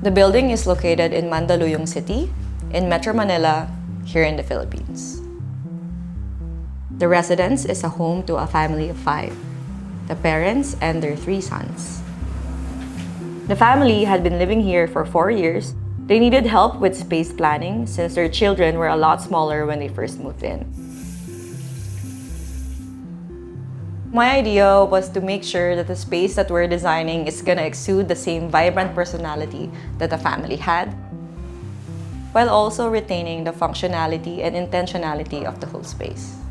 The building is located in Mandaluyong City, in Metro Manila, here in the Philippines. The residence is a home to a family of 5, the parents and their 3 sons. The family had been living here for 4 years. They needed help with space planning since their children were a lot smaller when they first moved in. My idea was to make sure that the space that we're designing is gonna exude the same vibrant personality that the family had, while also retaining the functionality and intentionality of the whole space.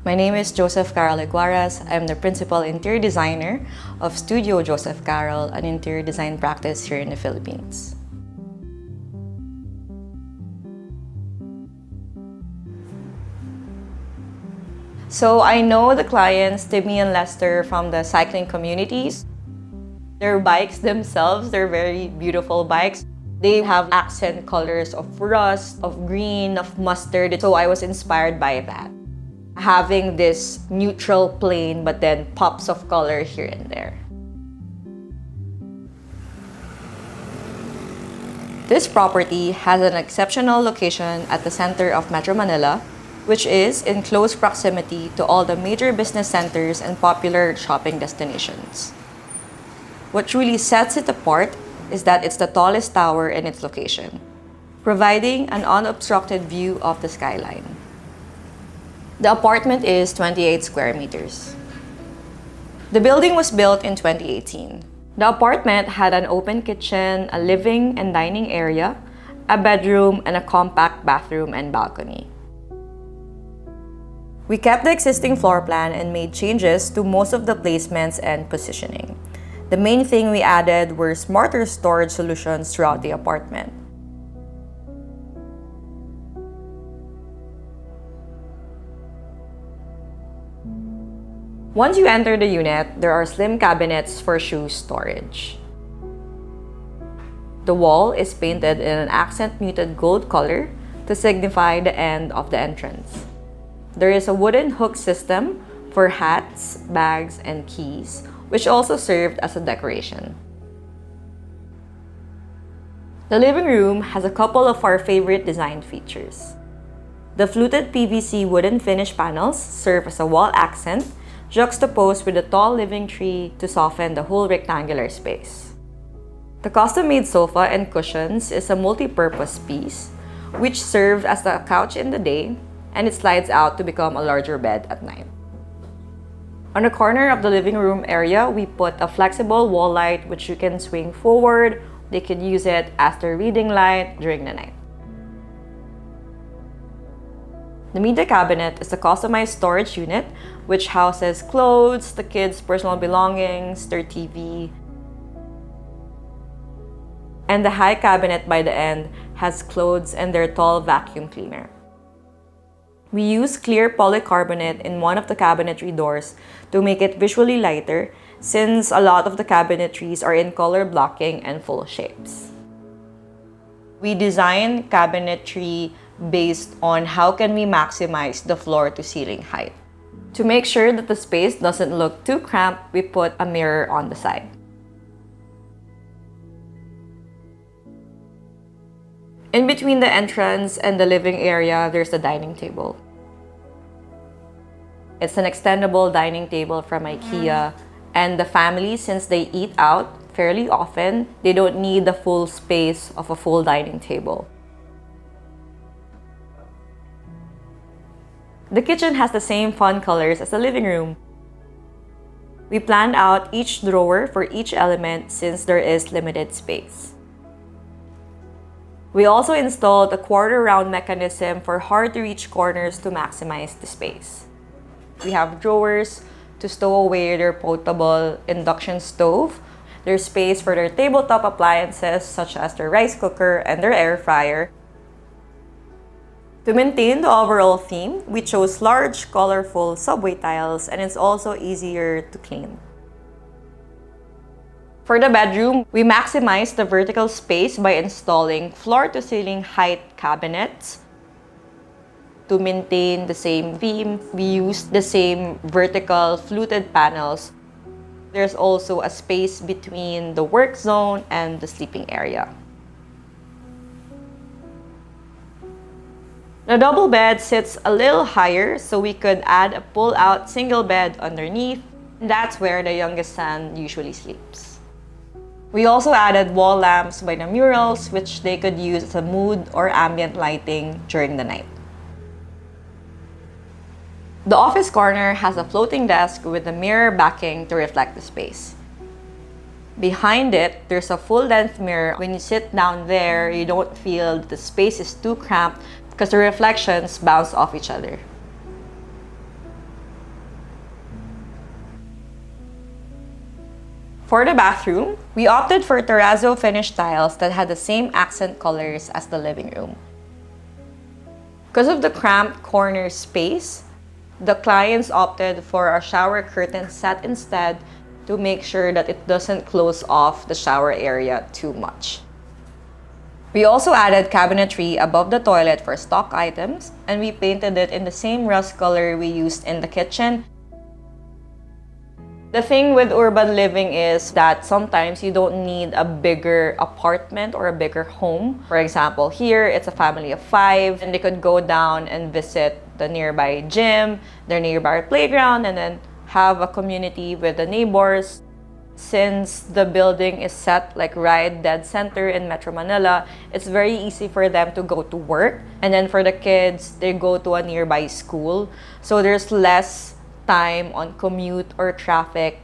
My name is Josef Karol Egwaras. I'm the principal interior designer of Studio Josef Karol, an interior design practice here in the Philippines. So I know the clients, Timmy and Lester, from the cycling communities. Their bikes themselves, they're very beautiful bikes. They have accent colors of rust, of green, of mustard. So I was inspired by that. Having this neutral plane, but then pops of color here and there. This property has an exceptional location at the center of Metro Manila, which is in close proximity to all the major business centers and popular shopping destinations. What truly sets it apart is that it's the tallest tower in its location, providing an unobstructed view of the skyline. The apartment is 28 square meters. The building was built in 2018. The apartment had an open kitchen, a living and dining area, a bedroom, and a compact bathroom and balcony. We kept the existing floor plan and made changes to most of the placements and positioning. The main thing we added were smarter storage solutions throughout the apartment. Once you enter the unit, there are slim cabinets for shoe storage. The wall is painted in an accent muted gold color to signify the end of the entrance. There is a wooden hook system for hats, bags, and keys, which also served as a decoration. The living room has a couple of our favorite design features. The fluted PVC wooden finish panels serve as a wall accent, juxtaposed with a tall living tree to soften the whole rectangular space. The custom-made sofa and cushions is a multi-purpose piece, which serves as a couch in the day, and it slides out to become a larger bed at night. On the corner of the living room area, we put a flexible wall light which you can swing forward. They could use it as their reading light during the night. The media cabinet is a customized storage unit which houses clothes, the kids' personal belongings, their TV. And the high cabinet by the end has clothes and their tall vacuum cleaner. We use clear polycarbonate in one of the cabinetry doors to make it visually lighter, since a lot of the cabinetries are in color blocking and full shapes. We design cabinetry based on how can we maximize the floor to ceiling height. To make sure that the space doesn't look too cramped, we put a mirror on the side. In between the entrance and the living area, there's the dining table. It's an extendable dining table from IKEA, and the family, since they eat out fairly often, they don't need the full space of a full dining table. The kitchen has the same fun colors as the living room. We planned out each drawer for each element since there is limited space. We also installed a quarter-round mechanism for hard-to-reach corners to maximize the space. We have drawers to stow away their portable induction stove. There's space for their tabletop appliances such as their rice cooker and their air fryer. To maintain the overall theme, we chose large, colorful subway tiles, and it's also easier to clean. For the bedroom, we maximized the vertical space by installing floor-to-ceiling height cabinets. To maintain the same theme, we used the same vertical fluted panels. There's also a space between the work zone and the sleeping area. The double bed sits a little higher, so we could add a pull-out single bed underneath. That's where the youngest son usually sleeps. We also added wall lamps by the murals, which they could use as a mood or ambient lighting during the night. The office corner has a floating desk with a mirror backing to reflect the space. Behind it, there's a full-length mirror. When you sit down there, you don't feel the space is too cramped because the reflections bounce off each other. For the bathroom, we opted for terrazzo finish tiles that had the same accent colors as the living room. Because of the cramped corner space, the clients opted for a shower curtain set instead to make sure that it doesn't close off the shower area too much. We also added cabinetry above the toilet for stock items, and we painted it in the same rust color we used in the kitchen. The thing with urban living is that sometimes you don't need a bigger apartment or a bigger home. For example, here it's a family of 5 and they could go down and visit the nearby gym, their nearby playground, and then have a community with the neighbors. Since the building is set like right dead center in Metro Manila, it's very easy for them to go to work. And then for the kids, they go to a nearby school. So there's less time on commute or traffic.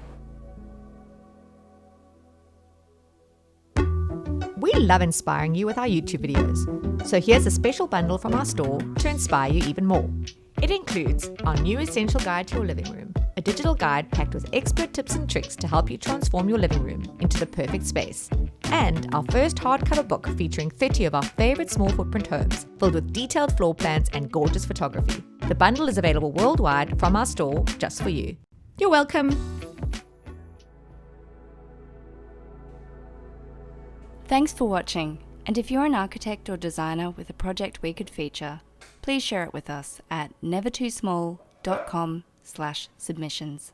We love inspiring you with our YouTube videos. So here's a special bundle from our store to inspire you even more. It includes our new essential guide to your living room, a digital guide packed with expert tips and tricks to help you transform your living room into the perfect space, and our first hardcover book featuring 30 of our favorite small footprint homes, filled with detailed floor plans and gorgeous photography. The bundle is available worldwide from our store just for you. You're welcome. Thanks for watching, and if you're an architect or designer with a project we could feature, please share it with us at nevertoosmall.com/submissions.